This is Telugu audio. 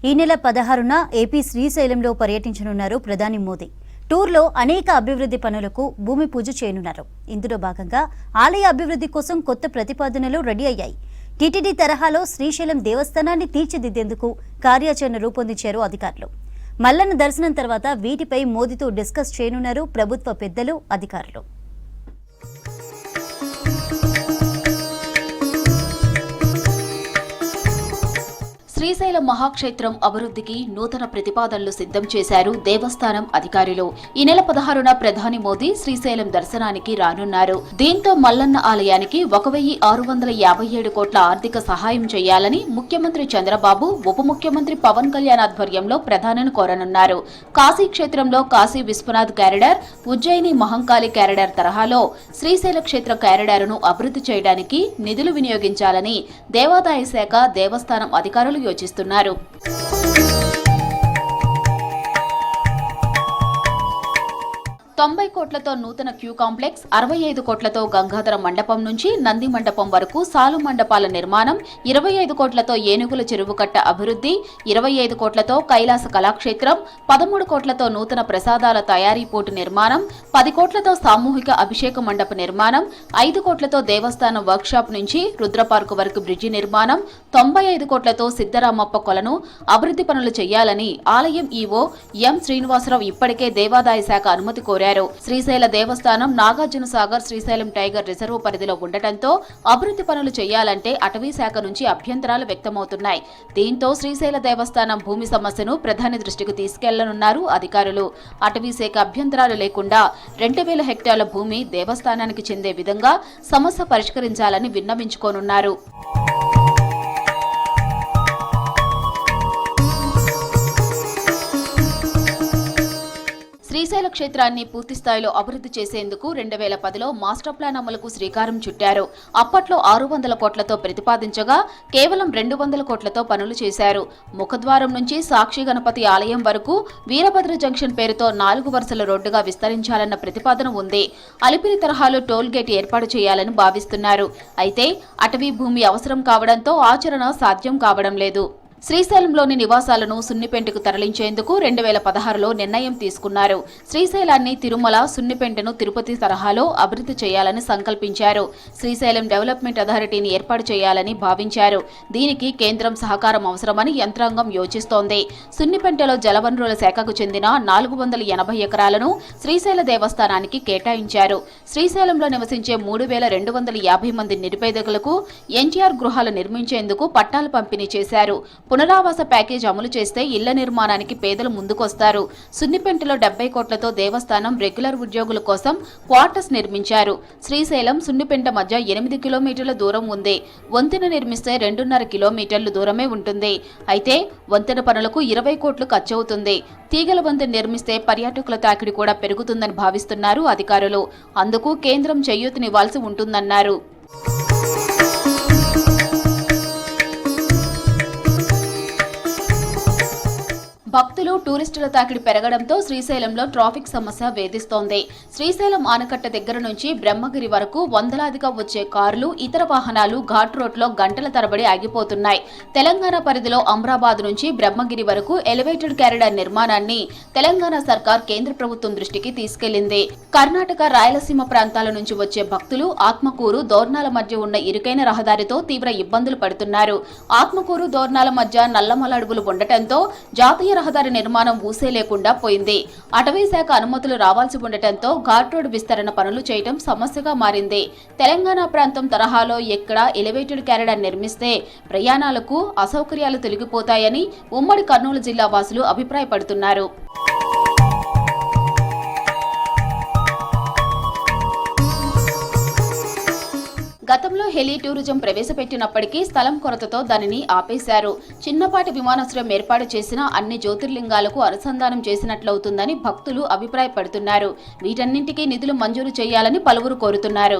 ఈ నెల 16న ఏపీ శ్రీశైలంలో పర్యటించనున్నారు ప్రధాని మోదీ. టూర్లో అనేక అభివృద్ధి పనులకు భూమి పూజ చేయనున్నారు. ఇందులో భాగంగా ఆలయ అభివృద్ధి కోసం కొత్త ప్రతిపాదనలు రెడీ అయ్యాయి. టీటీడీ తరహాలో శ్రీశైలం దేవస్థానాన్ని తీర్చిదిద్దేందుకు కార్యాచరణ రూపొందించారు అధికారులు. మల్లన్న దర్శనం తర్వాత వీటిపై మోదీతో డిస్కస్ చేయనున్నారు ప్రభుత్వ పెద్దలు, అధికారులు. శ్రీశైలం మహాక్షేత్రం అభివృద్ధికి నూతన ప్రతిపాదనలు సిద్ధం చేశారు దేవస్థానం అధికారులు. ఈ నెల 16న ప్రధాని మోదీ శ్రీశైలం దర్శనానికి రానున్నారు. దీంతో మల్లన్న ఆలయానికి 1657 కోట్ల ఆర్థిక సహాయం చేయాలని ముఖ్యమంత్రి చంద్రబాబు, ఉప ముఖ్యమంత్రి పవన్ కళ్యాణ్ ఆధ్వర్యంలో ప్రధానిని కోరనున్నారు. కాశీ క్షేత్రంలో కాశీ విశ్వనాథ్ కారిడార్, ఉజ్జయిని మహంకాళి కారిడార్ తరహాలో శ్రీశైల క్షేత్ర కారిడార్ను అభివృద్ధి చేయడానికి నిధులు వినియోగించాలని దేవాదాయ శాఖ, దేవస్థానం అధికారులు యోచిస్తున్నారు. 90 కోట్లతో నూతన క్యూ కాంప్లెక్స్, 65 కోట్లతో గంగాధర మండపం నుంచి నంది మండపం వరకు సాలు మండపాల నిర్మాణం, 25 కోట్లతో ఏనుగుల చెరువు కట్ట అభివృద్ధి, 25 కోట్లతో కైలాస కళాక్షేత్రం, 13 కోట్లతో నూతన ప్రసాదాల తయారీ పోర్టు నిర్మాణం, 10 కోట్లతో సామూహిక అభిషేక మండప నిర్మాణం, 5 కోట్లతో దేవస్థానం వర్క్షాప్ నుంచి రుద్రపార్కు వరకు బ్రిడ్జి నిర్మాణం, 95 కోట్లతో సిద్ధరామప్ప కొలను అభివృద్ధి పనులు చేయాలని ఆలయం ఈవో ఎం శ్రీనివాసరావు ఇప్పటికే దేవాదాయ శాఖ అనుమతి కోరారు. శ్రీశైల దేవస్థానం నాగార్జున సాగర్ శ్రీశైలం టైగర్ రిజర్వ్ పరిధిలో ఉండటంతో అభివృద్ధి పనులు చేయాలంటే అటవీ శాఖ నుంచి అభ్యంతరాలు వ్యక్తమవుతున్నాయి. దీంతో శ్రీశైల దేవస్థానం భూమి సమస్యను ప్రధాని దృష్టికి తీసుకెళ్లనున్నారు అధికారులు. అటవీ శాఖ అభ్యంతరాలు లేకుండా 2000 హెక్టార్ల భూమి దేవస్థానానికి చెందే విధంగా సమస్య పరిష్కరించాలని విన్నవించుకోనున్నారు. శ్రీశైల క్షేత్రాన్ని పూర్తిస్థాయిలో అభివృద్ధి చేసేందుకు 2010లో మాస్టర్ ప్లాన్ అమలుకు శ్రీకారం చుట్టారు. అప్పట్లో 600 కోట్లతో ప్రతిపాదించగా కేవలం 200 కోట్లతో పనులు చేశారు. ముఖద్వారం నుంచి సాక్షి గణపతి ఆలయం వరకు వీరభద్ర జంక్షన్ పేరుతో 4 వరుసల రోడ్డుగా విస్తరించాలన్న ప్రతిపాదన ఉంది. అలిపిరి తరహాలో టోల్ గేట్ ఏర్పాటు చేయాలని భావిస్తున్నారు. అయితే అటవీ భూమి అవసరం కావడంతో ఆచరణ సాధ్యం కావడం లేదు. శ్రీశైలంలోని నివాసాలను సున్నిపెంటకు తరలించేందుకు 2016లో నిర్ణయం తీసుకున్నారు. శ్రీశైలాన్ని తిరుమల, సున్నిపెంటను తిరుపతి తరహాలో అభివృద్ధి చేయాలని సంకల్పించారు. శ్రీశైలం డెవలప్మెంట్ అథారిటీని ఏర్పాటు చేయాలని భావించారు. దీనికి కేంద్రం సహకారం అవసరమని యంత్రాంగం యోచిస్తోంది. సున్నిపెంటలో జలవనరుల శాఖకు చెందిన 480 ఎకరాలను శ్రీశైల దేవస్థానానికి కేటాయించారు. శ్రీశైలంలో నివసించే 3250 మంది నిరుపేదకులకు ఎన్టీఆర్ గృహాలు నిర్మించేందుకు పట్టాలు పంపిణీ చేశారు. పునరావాస ప్యాకేజ్ అమలు చేస్తే ఇళ్ల నిర్మాణానికి పేదలు ముందుకొస్తారు. సున్నిపెంటలో 70 కోట్లతో దేవస్థానం రెగ్యులర్ ఉద్యోగుల కోసం క్వార్టర్స్ నిర్మించారు. శ్రీశైలం, సున్నిపెంట మధ్య 8 కిలోమీటర్ల దూరం ఉంది. వంతెన నిర్మిస్తే 2.5 కిలోమీటర్ల దూరమే ఉంటుంది. అయితే వంతెన పనులకు 20 కోట్లు ఖర్చవుతుంది. తీగల వంతెన నిర్మిస్తే పర్యాటకుల తాకిడి కూడా పెరుగుతుందని భావిస్తున్నారు అధికారులు. అందుకు కేంద్రం చేయూతనివ్వాల్సి ఉంటుందన్నారు. భక్తులు, టూరిస్టుల తాకిడి పెరగడంతో శ్రీశైలంలో ట్రాఫిక్ సమస్య వేధిస్తోంది. శ్రీశైలం ఆనకట్ట దగ్గర నుంచి బ్రహ్మగిరి వరకు వందలాదిగా వచ్చే కార్లు, ఇతర వాహనాలు ఘాట్ రోడ్లో గంటల తరబడి ఆగిపోతున్నాయి. తెలంగాణ పరిధిలో అమ్రాబాద్ నుంచి బ్రహ్మగిరి వరకు ఎలివేటెడ్ కారిడార్ నిర్మాణాన్ని తెలంగాణ సర్కార్ కేంద్ర ప్రభుత్వం దృష్టికి తీసుకెళ్లింది. కర్ణాటక, రాయలసీమ ప్రాంతాల నుంచి వచ్చే భక్తులు ఆత్మకూరు, దోర్నాల మధ్య ఉన్న ఇరుకైన రహదారితో తీవ్ర ఇబ్బందులు పడుతున్నారు. ఆత్మకూరు, దోర్నాల మధ్య నల్లమల అడవులు ఉండటంతో జాతీయ రహదారి నిర్మాణం ఊసే లేకుండా పోయింది. అటవీ శాఖ అనుమతులు రావాల్సి ఉండటంతో ఘాట్ రోడ్ విస్తరణ పనులు చేయడం సమస్యగా మారింది. తెలంగాణ ప్రాంతం తరహాలో ఎక్కడ ఎలివేటెడ్ కారిడార్ నిర్మిస్తే ప్రయాణాలకు అసౌకర్యాలు తొలగిపోతాయని ఉమ్మడి కర్నూలు జిల్లా వాసులు అభిప్రాయపడుతున్నారు. గతంలో హెలీ టూరిజం ప్రవేశపెట్టినప్పటికీ స్థలం కొరతతో దానిని ఆపేశారు. చిన్నపాటి విమానాశ్రయం ఏర్పాటు చేసినా అన్ని జ్యోతిర్లింగాలకు అనుసంధానం చేసినట్లవుతుందని భక్తులు అభిప్రాయపడుతున్నారు. వీటన్నింటికీ నిధులు మంజూరు చేయాలని పలువురు కోరుతున్నారు.